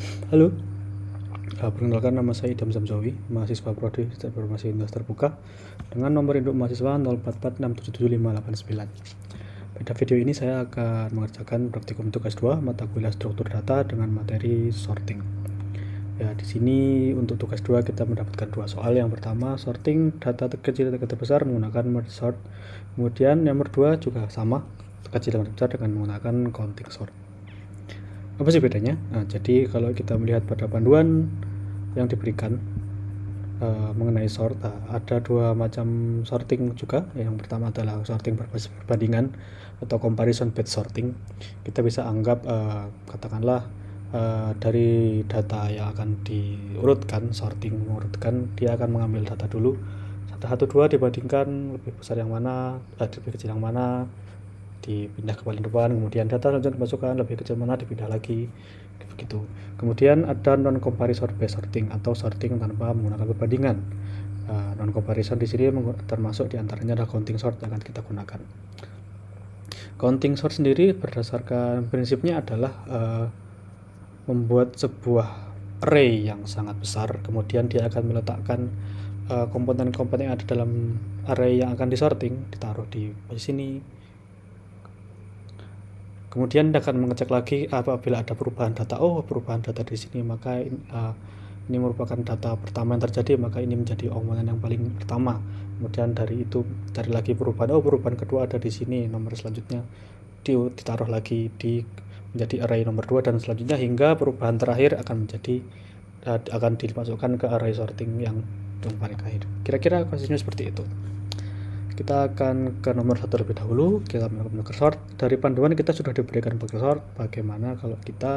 Halo, perkenalkan nama saya Idham Zamzawi, mahasiswa Prodi Informasi Industri Terbuka dengan nomor induk mahasiswa 0446777589. Pada video ini saya akan mengerjakan praktikum tugas 2 mata kuliah struktur data dengan materi sorting. Ya, di sini untuk tugas 2 kita mendapatkan dua soal. Yang pertama, sorting data terkecil dan terbesar menggunakan merge sort. Kemudian nomor 2 juga sama, terkecil dan terbesar dengan menggunakan counting sort. Apa sih bedanya? Nah, jadi kalau kita melihat pada panduan yang diberikan mengenai sort, ada dua macam sorting juga. Yang pertama adalah sorting berbasis perbandingan atau comparison based sorting. Kita bisa anggap katakanlah dari data yang akan diurutkan, sorting mengurutkan, dia akan mengambil data dulu satu dua dibandingkan lebih besar yang mana, lebih kecil yang mana, dipindah ke paling depan, kemudian data selanjutnya dimasukkan, lebih kecil mana dipindah lagi, begitu. Kemudian ada non comparison based sorting atau sorting tanpa menggunakan perbandingan. Non comparison di sini termasuk diantaranya adalah counting sort yang akan kita gunakan. Counting sort sendiri berdasarkan prinsipnya adalah membuat sebuah array yang sangat besar, kemudian dia akan meletakkan komponen-komponen yang ada dalam array yang akan disorting ditaruh di posisi sini. Kemudian akan mengecek lagi apabila ada perubahan data. Perubahan data di sini, maka ini merupakan data pertama yang terjadi, maka ini menjadi omongan yang paling pertama. Kemudian dari itu cari lagi perubahan. Perubahan kedua ada di sini, nomor selanjutnya ditaruh lagi menjadi array nomor 2 dan selanjutnya hingga perubahan terakhir akan dimasukkan ke array sorting yang paling akhir. Kira-kira konsepnya seperti itu. Kita akan ke nomor 1 lebih dahulu. Kita melakukan marker sort. Dari panduan kita sudah diberikan marker sort. Bagaimana kalau kita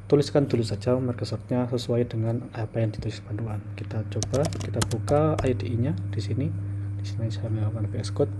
tuliskan dulu saja marker sortnya sesuai dengan apa yang ditulis panduan. Kita coba, kita buka IDE-nya di sini. Di sini saya melakukan VS Code.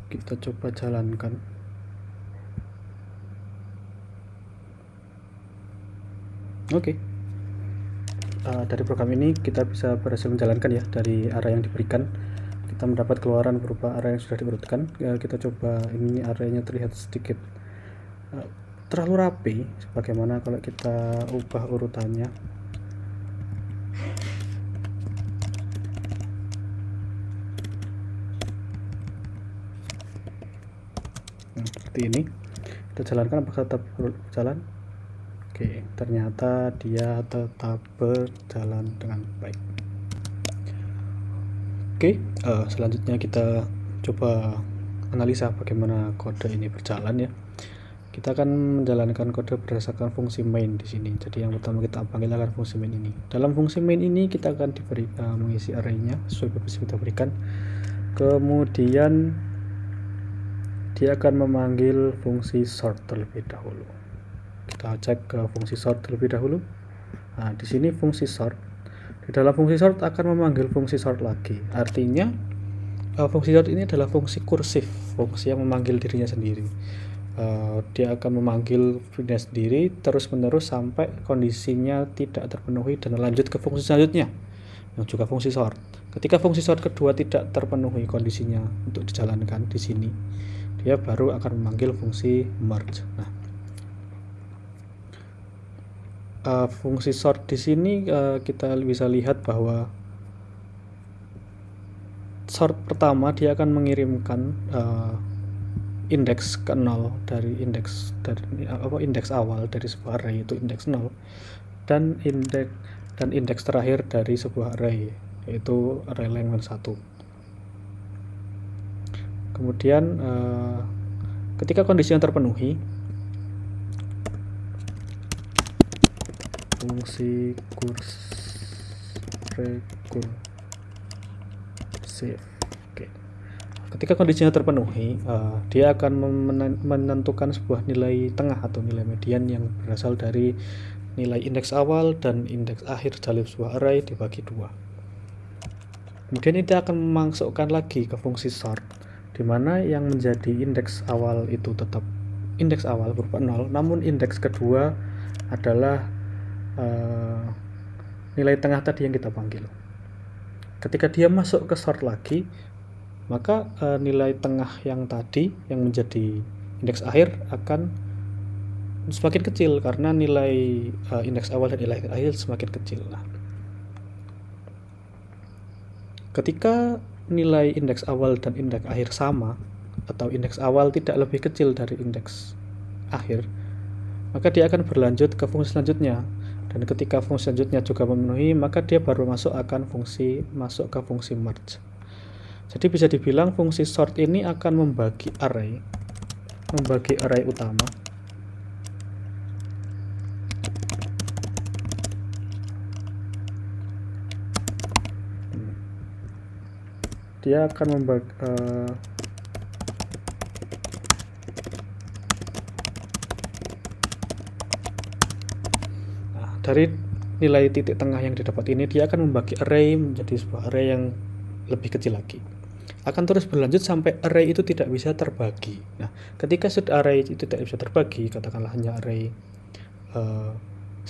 Kita coba jalankan. Oke. Dari program ini kita bisa berhasil menjalankan ya, dari array yang diberikan kita mendapat keluaran berupa array yang sudah diurutkan. Kita coba, ini arraynya terlihat sedikit terlalu rapi. Bagaimana kalau kita ubah urutannya? Seperti ini. Kita jalankan, apakah tetap berjalan? Oke, ternyata dia tetap berjalan dengan baik. Oke, selanjutnya kita coba analisa bagaimana kode ini berjalan ya. Kita akan menjalankan kode berdasarkan fungsi main di sini. Jadi yang pertama kita panggil akan fungsi main ini. Dalam fungsi main ini kita akan diberi mengisi array-nya sesuai purpose yang kita berikan. Kemudian dia akan memanggil fungsi sort terlebih dahulu. Kita cek ke fungsi sort terlebih dahulu. Nah, di sini fungsi sort. Di dalam fungsi sort akan memanggil fungsi sort lagi. Artinya fungsi sort ini adalah fungsi kursif, fungsi yang memanggil dirinya sendiri. Dia akan memanggil dirinya sendiri terus-menerus sampai kondisinya tidak terpenuhi dan lanjut ke fungsi selanjutnya, yang juga fungsi sort. Ketika fungsi sort kedua tidak terpenuhi kondisinya untuk dijalankan di sini, dia baru akan memanggil fungsi merge. Nah, fungsi sort di sini kita bisa lihat bahwa sort pertama dia akan mengirimkan indeks ke 0 dari indeks awal dari sebuah array, yaitu indeks 0, dan indeks terakhir dari sebuah array, yaitu array length 1. Kemudian ketika kondisi yang terpenuhi, fungsi rekursif. Oke. Ketika kondisinya terpenuhi, dia akan menentukan sebuah nilai tengah atau nilai median yang berasal dari nilai indeks awal dan indeks akhir dalam sebuah array dibagi 2. Kemudian itu akan memasukkan lagi ke fungsi sort, di mana yang menjadi indeks awal itu tetap indeks awal berupa 0, namun indeks kedua adalah nilai tengah tadi yang kita panggil. Ketika dia masuk ke sort lagi, maka nilai tengah yang tadi yang menjadi indeks akhir akan semakin kecil karena nilai indeks awal dan nilai akhir semakin kecil. Nah, ketika nilai indeks awal dan indeks akhir sama, atau indeks awal tidak lebih kecil dari indeks akhir, maka dia akan berlanjut ke fungsi selanjutnya. Dan ketika fungsi selanjutnya juga memenuhi, maka dia baru masuk ke fungsi merge. Jadi bisa dibilang fungsi sort ini akan membagi array utama dia akan membagi dari nilai titik tengah yang didapat ini, dia akan membagi array menjadi sebuah array yang lebih kecil lagi. Akan terus berlanjut sampai array itu tidak bisa terbagi. Nah, ketika sudah array itu tidak bisa terbagi, katakanlah hanya array 1,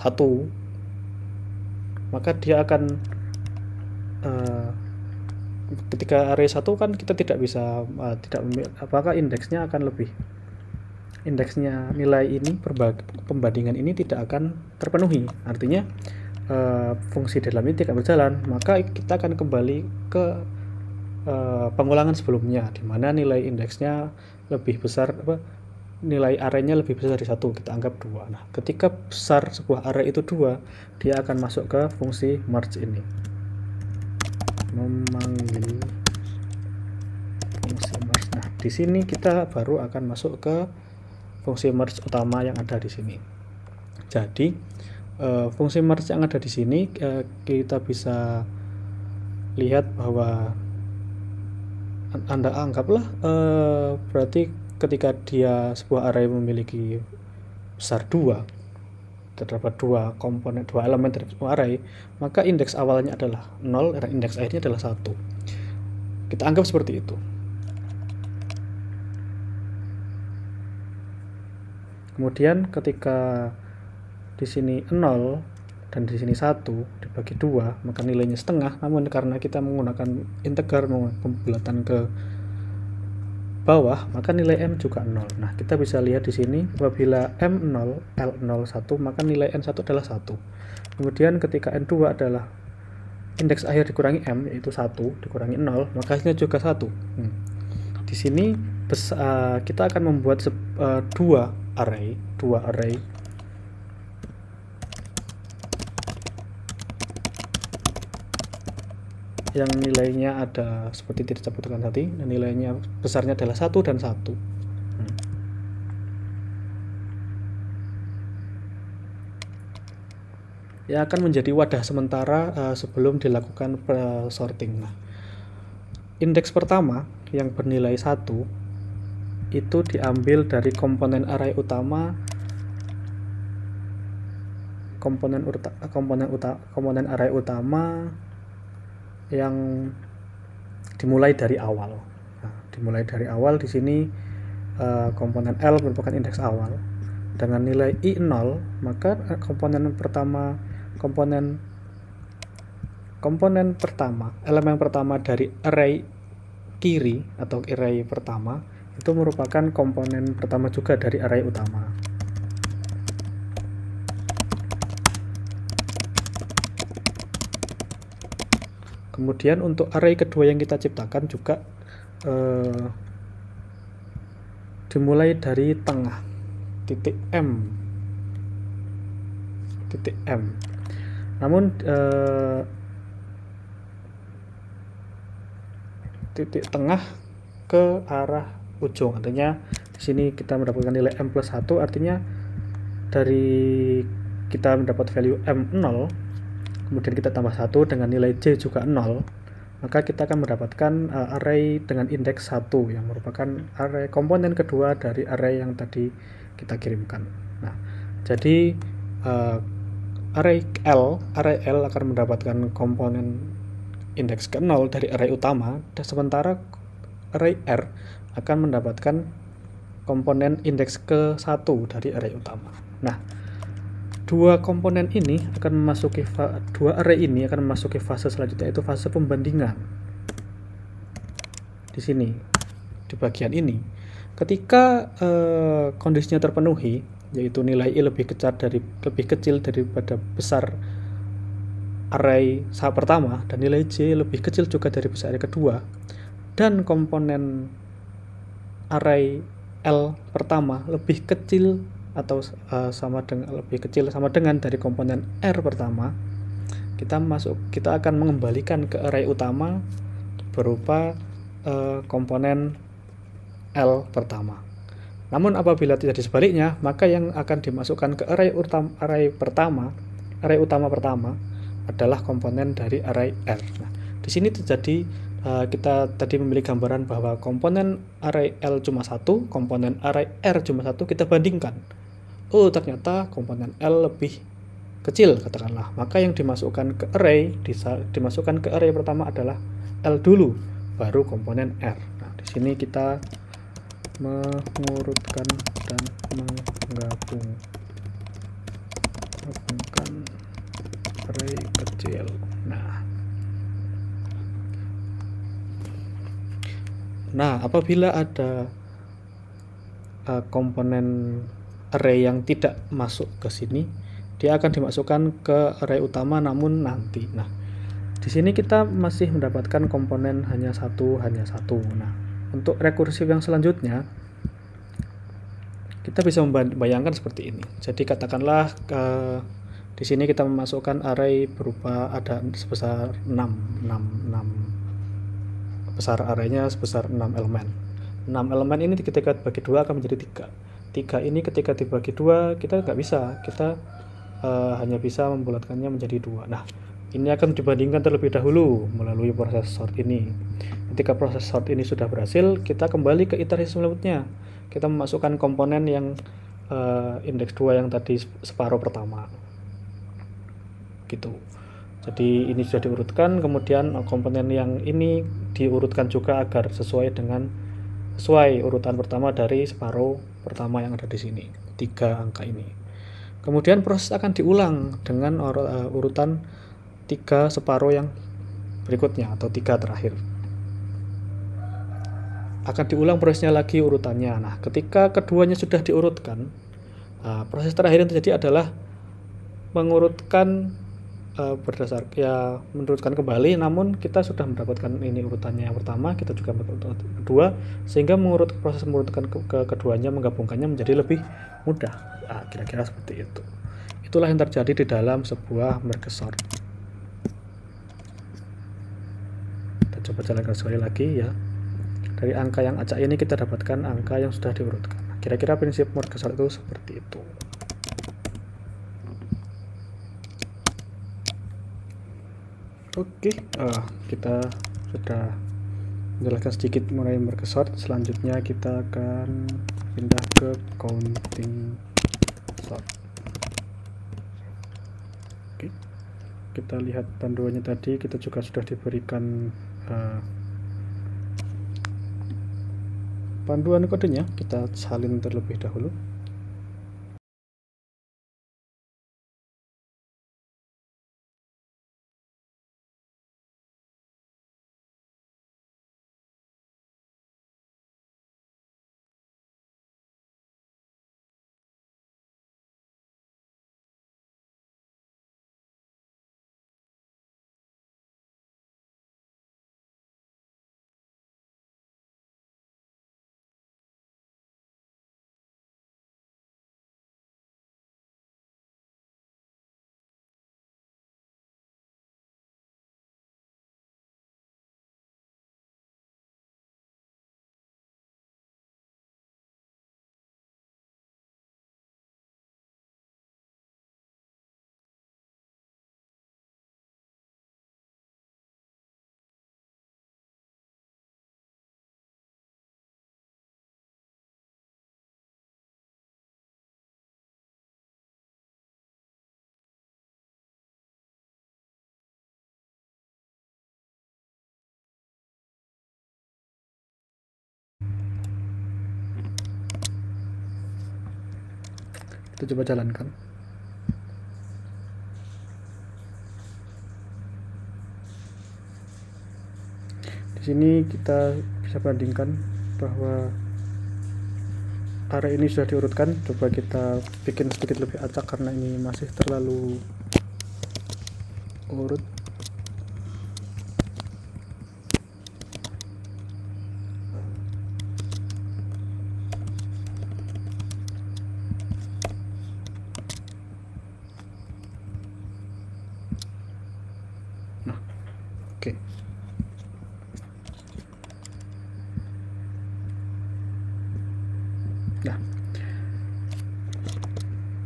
maka dia akan ketika array 1 kan kita tidak bisa apakah indeksnya akan lebih, indeksnya nilai ini pembandingan ini tidak akan terpenuhi, artinya fungsi dalam ini tidak berjalan, maka kita akan kembali ke pengulangan sebelumnya di mana nilai indeksnya lebih besar, nilai arraynya lebih besar dari 1, kita anggap 2. Nah, ketika besar sebuah array itu 2, dia akan masuk ke fungsi merge ini, memanggil fungsi merge. Nah, di sini kita baru akan masuk ke fungsi merge utama yang ada di sini. Jadi fungsi merge yang ada di sini kita bisa lihat bahwa Anda anggaplah berarti ketika dia sebuah array memiliki besar 2, terdapat 2 komponen, 2 elemen dari sebuah array, maka indeks awalnya adalah 0 dan indeks akhirnya adalah 1. Kita anggap seperti itu. Kemudian ketika di sini 0 dan di sini 1 dibagi 2, maka nilainya setengah, namun karena kita menggunakan integer, menggunakan pembulatan ke bawah, maka nilai M juga 0. Nah, kita bisa lihat di sini apabila M 0, L 0, 1, maka nilai N1 adalah 1. Kemudian ketika N2 adalah indeks akhir dikurangi M, yaitu 1 dikurangi 0, maka hasilnya juga 1. Di sini kita akan membuat dua array yang nilainya ada seperti tidak disebutkan tadi, dan nilainya besarnya adalah 1 dan 1. Yang akan menjadi wadah sementara sebelum dilakukan sorting. Nah, indeks pertama yang bernilai 1 itu diambil dari komponen array utama, komponen array utama yang dimulai dari awal. Nah, dimulai dari awal di sini komponen L merupakan indeks awal dengan nilai I 0, maka elemen pertama dari array kiri atau array pertama itu merupakan komponen pertama juga dari array utama. Kemudian untuk array kedua yang kita ciptakan juga dimulai dari tengah, titik M. Namun titik tengah ke arah ujung, artinya di sini kita mendapatkan nilai M plus 1, artinya dari kita mendapat value M 0, kemudian kita tambah 1 dengan nilai J juga 0, maka kita akan mendapatkan array dengan indeks 1 yang merupakan array komponen kedua dari array yang tadi kita kirimkan. Nah, jadi array L akan mendapatkan komponen indeks ke 0 dari array utama, dan sementara array R akan mendapatkan komponen indeks ke 1 dari array utama. Nah, dua array ini akan memasuki fase selanjutnya, yaitu fase pembandingan. Di sini, di bagian ini, ketika kondisinya terpenuhi, yaitu nilai I lebih kecil daripada besar array pertama, dan nilai J lebih kecil juga dari besar array kedua, dan komponen array L pertama lebih kecil atau sama dengan dari komponen R pertama, kita akan mengembalikan ke array utama berupa komponen L pertama. Namun apabila tidak sebaliknya, maka yang akan dimasukkan ke array utama pertama adalah komponen dari array R. Nah, di sini terjadi kita tadi memiliki gambaran bahwa komponen array L cuma 1, komponen array R cuma 1, kita bandingkan. Oh, ternyata komponen L lebih kecil, katakanlah. Maka yang dimasukkan ke array pertama adalah L dulu, baru komponen R. Nah, di sini kita mengurutkan dan menggabungkan array kecil. Nah, apabila ada komponen array yang tidak masuk ke sini, dia akan dimasukkan ke array utama namun nanti. Nah, di sini kita masih mendapatkan komponen hanya satu. Nah, untuk rekursif yang selanjutnya, kita bisa membayangkan seperti ini. Jadi katakanlah di sini kita memasukkan array berupa ada sebesar 6. Besar arraynya sebesar 6 elemen. 6 elemen ini ketika dibagi 2 akan menjadi 3. 3 ini ketika dibagi 2 kita nggak bisa, kita hanya bisa membulatkannya menjadi 2. Nah, ini akan dibandingkan terlebih dahulu melalui proses sort ini. Ketika proses sort ini sudah berhasil, kita kembali ke iterasi selanjutnya. Kita memasukkan komponen yang indeks 2 yang tadi separuh pertama. Gitu. Jadi ini sudah diurutkan, kemudian komponen yang ini diurutkan juga agar sesuai urutan pertama dari separuh pertama yang ada di sini, 3 angka ini. Kemudian proses akan diulang dengan urutan 3 separuh yang berikutnya atau 3 terakhir. Akan diulang prosesnya lagi urutannya. Nah, ketika keduanya sudah diurutkan, proses terakhir yang terjadi adalah mengurutkan berdasar ya menurutkan kembali, namun kita sudah mendapatkan ini urutannya yang pertama, kita juga mendapatkan kedua, sehingga proses mengurutkan keduanya, menggabungkannya menjadi lebih mudah. Kira-kira seperti itu. Itulah yang terjadi di dalam sebuah merge sort. Kita coba jalankan sekali lagi ya. Dari angka yang acak ini kita dapatkan angka yang sudah diurutkan. Kira-kira prinsip merge sort itu seperti itu. Oke, kita sudah menjelaskan sedikit mengenai merge sort. Selanjutnya kita akan pindah ke counting sort. Oke, kita lihat panduannya tadi, kita juga sudah diberikan panduan kodenya. Kita salin terlebih dahulu. Kita coba jalankan. Di sini kita bisa bandingkan bahwa array ini sudah diurutkan. Coba kita bikin sedikit lebih acak karena ini masih terlalu urut. Nah, oke. Nah,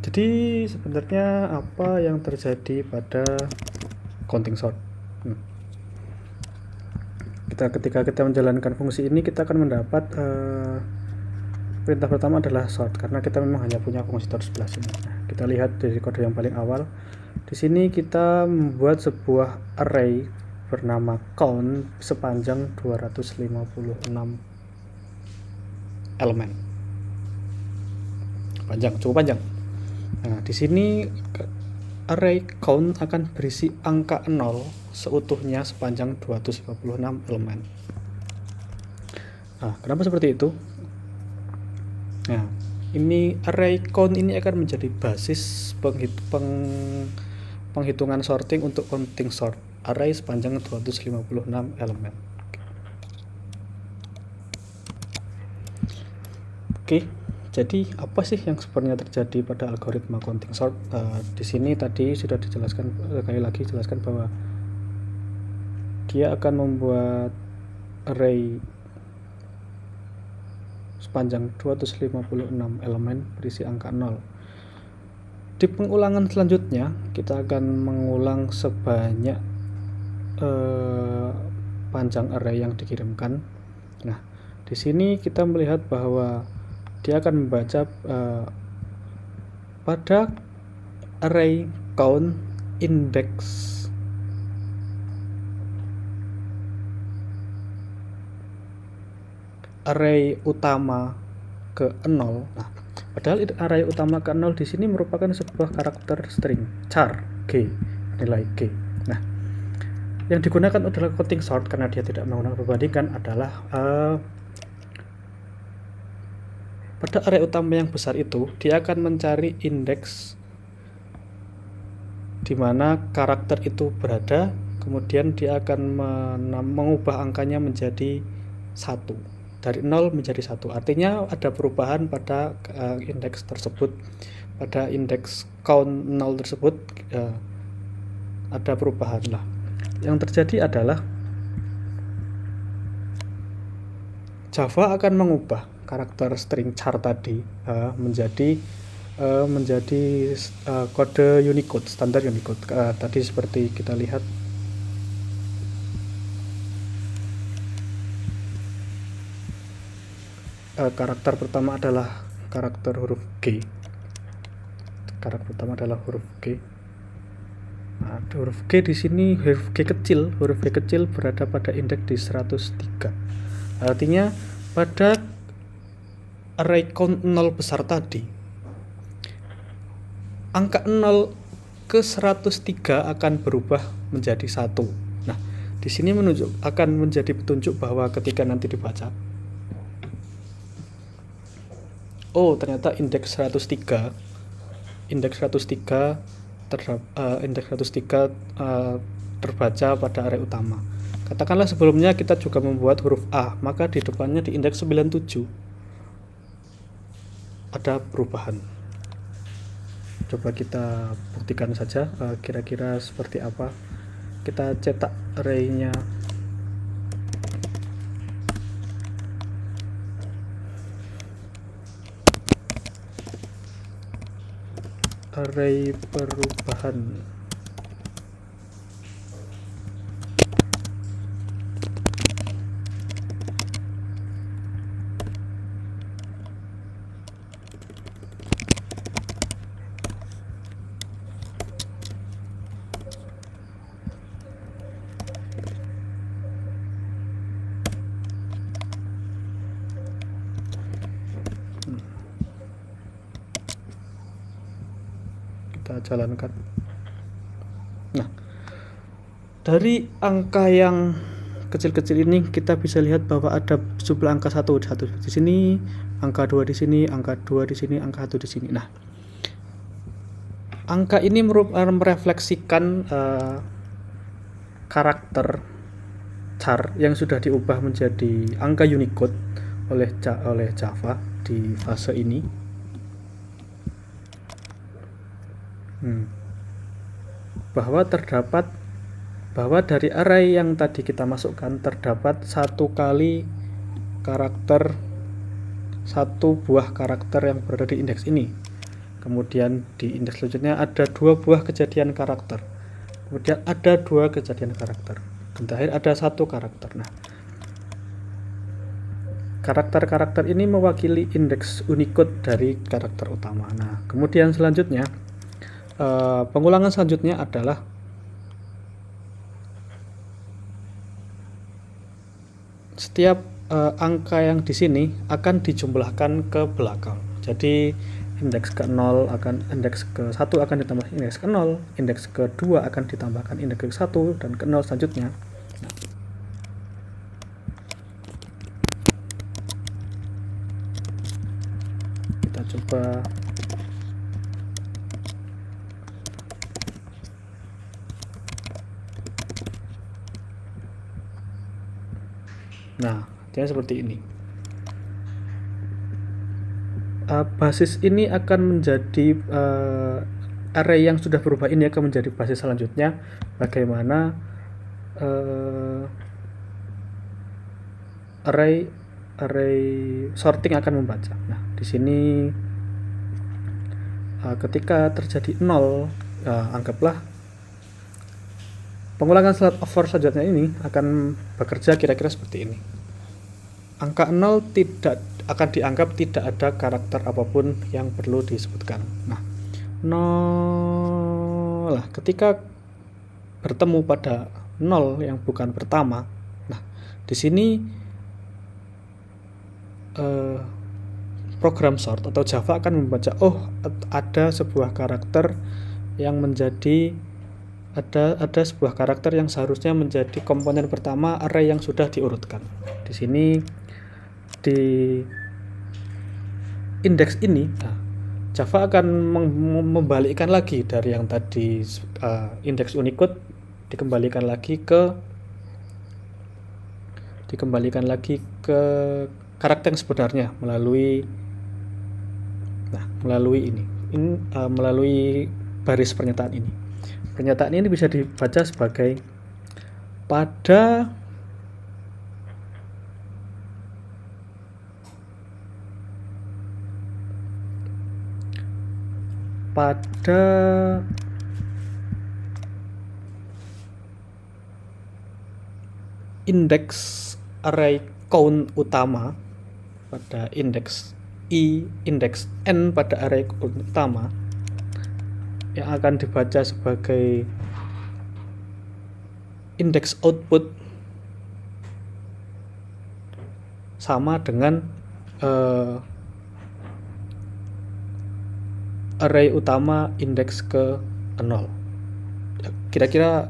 jadi sebenarnya apa yang terjadi pada counting sort? Ketika kita menjalankan fungsi ini, kita akan mendapat perintah pertama adalah sort, karena kita memang hanya punya fungsi sort sebelah sini. Nah, kita lihat dari kode yang paling awal. Di sini kita membuat sebuah array bernama count sepanjang 256 elemen. Cukup panjang. Nah, di sini array count akan berisi angka 0 seutuhnya sepanjang 256 elemen. Nah, kenapa seperti itu? Nah, ini array count ini akan menjadi basis penghitungan sorting untuk counting sort array sepanjang 256 elemen. Oke. Jadi apa sih yang sebenarnya terjadi pada algoritma counting sort? Di sini tadi sudah dijelaskan, sekali lagi jelaskan bahwa dia akan membuat array sepanjang 256 elemen berisi angka 0. Di pengulangan selanjutnya kita akan mengulang sebanyak panjang array yang dikirimkan. Nah, di sini kita melihat bahwa dia akan membaca pada array count index array utama ke 0. Nah, padahal array utama ke 0 di sini merupakan sebuah karakter string char g, nilai g. Nah, yang digunakan adalah counting sort karena dia tidak menggunakan perbandingan adalah pada array utama yang besar itu dia akan mencari indeks di mana karakter itu berada, kemudian dia akan mengubah angkanya menjadi 1, dari 0 menjadi 1. Artinya ada perubahan pada indeks tersebut, pada indeks count 0 tersebut ada perubahan lah. Yang terjadi adalah Java akan mengubah karakter string char tadi menjadi kode Unicode, standar Unicode. Tadi seperti kita lihat, karakter pertama adalah karakter huruf G. Karakter pertama adalah huruf G. Nah, huruf G di sini, huruf G kecil berada pada indeks di 103. Artinya pada array count 0 besar tadi, angka 0 ke 103 akan berubah menjadi 1. Nah, di sini akan menjadi petunjuk bahwa ketika nanti dibaca, oh ternyata indeks 103 terbaca pada array utama. Katakanlah sebelumnya kita juga membuat huruf A, maka di depannya di indeks 97 ada perubahan. Coba kita buktikan saja kira-kira seperti apa. Kita cetak array-nya. Array perubahan. Kita jalankan. Nah, dari angka yang kecil-kecil ini kita bisa lihat bahwa ada jumlah angka 1 di sini, angka 2 di sini, angka 2 di sini, angka 1 di sini. Nah, angka ini merefleksikan karakter char yang sudah diubah menjadi angka Unicode oleh Java di fase ini. Bahwa dari array yang tadi kita masukkan terdapat satu buah karakter yang berada di indeks ini. Kemudian di indeks selanjutnya ada 2 buah kejadian karakter. Kemudian ada 2 kejadian karakter. Dan terakhir ada 1 karakter. Nah, karakter-karakter ini mewakili indeks Unicode dari karakter utama. Nah, kemudian selanjutnya pengulangan selanjutnya adalah setiap angka yang di sini akan dijumlahkan ke belakang. Jadi indeks ke-0 indeks ke-1 akan ditambah indeks ke-0, indeks ke-2 akan ditambahkan indeks ke-1 dan ke-0 selanjutnya. Nah, kita coba Nah, artinya seperti ini. Basis ini akan menjadi array yang sudah berubah ini akan menjadi basis selanjutnya. Bagaimana array sorting akan membaca. Nah, di sini ketika terjadi 0, anggaplah pengulangan slide over selanjutnya ini akan bekerja kira-kira seperti ini. Angka 0 tidak akan dianggap tidak ada karakter apapun yang perlu disebutkan. Nah, 0 ketika bertemu pada 0 yang bukan pertama. Nah, di sini program sort atau Java akan membaca, oh ada sebuah karakter yang menjadi ada sebuah karakter yang seharusnya menjadi komponen pertama array yang sudah diurutkan. Di sini di indeks ini Java akan membalikkan lagi dari yang tadi indeks Unicode dikembalikan lagi ke karakter yang sebenarnya melalui melalui baris pernyataan ini. Pernyataan ini bisa dibaca sebagai pada indeks array count utama, pada indeks indeks n pada array count utama yang akan dibaca sebagai indeks output sama dengan array utama indeks ke 0. Kira-kira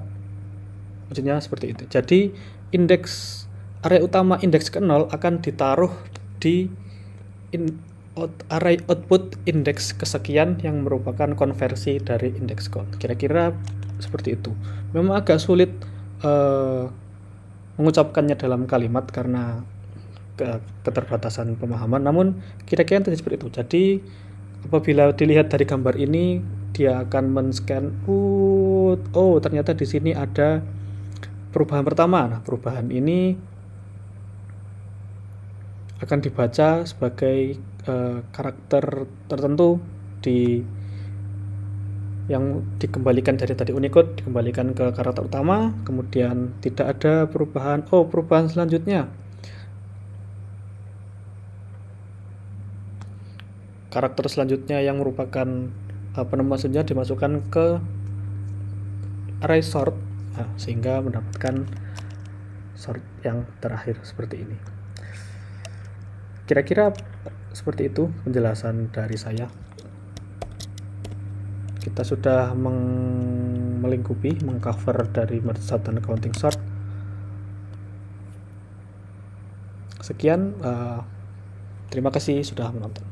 maksudnya seperti itu. Jadi indeks array utama indeks ke 0 akan ditaruh di array output indeks kesekian yang merupakan konversi dari indeks count. Kira-kira seperti itu. Memang agak sulit mengucapkannya dalam kalimat karena keterbatasan pemahaman, namun kira-kira seperti itu. Jadi apabila dilihat dari gambar ini, dia akan men-scan, oh ternyata di sini ada perubahan pertama. Nah, perubahan ini akan dibaca sebagai karakter tertentu yang dikembalikan dari tadi Unicode, dikembalikan ke karakter utama, kemudian tidak ada perubahan. Perubahan selanjutnya, karakter selanjutnya yang merupakan penemuan selanjutnya dimasukkan ke array sort, sehingga mendapatkan sort yang terakhir seperti ini. Kira-kira seperti itu penjelasan dari saya. Kita sudah melingkupi, mengcover dari merge sort dan counting sort. Sekian, terima kasih sudah menonton.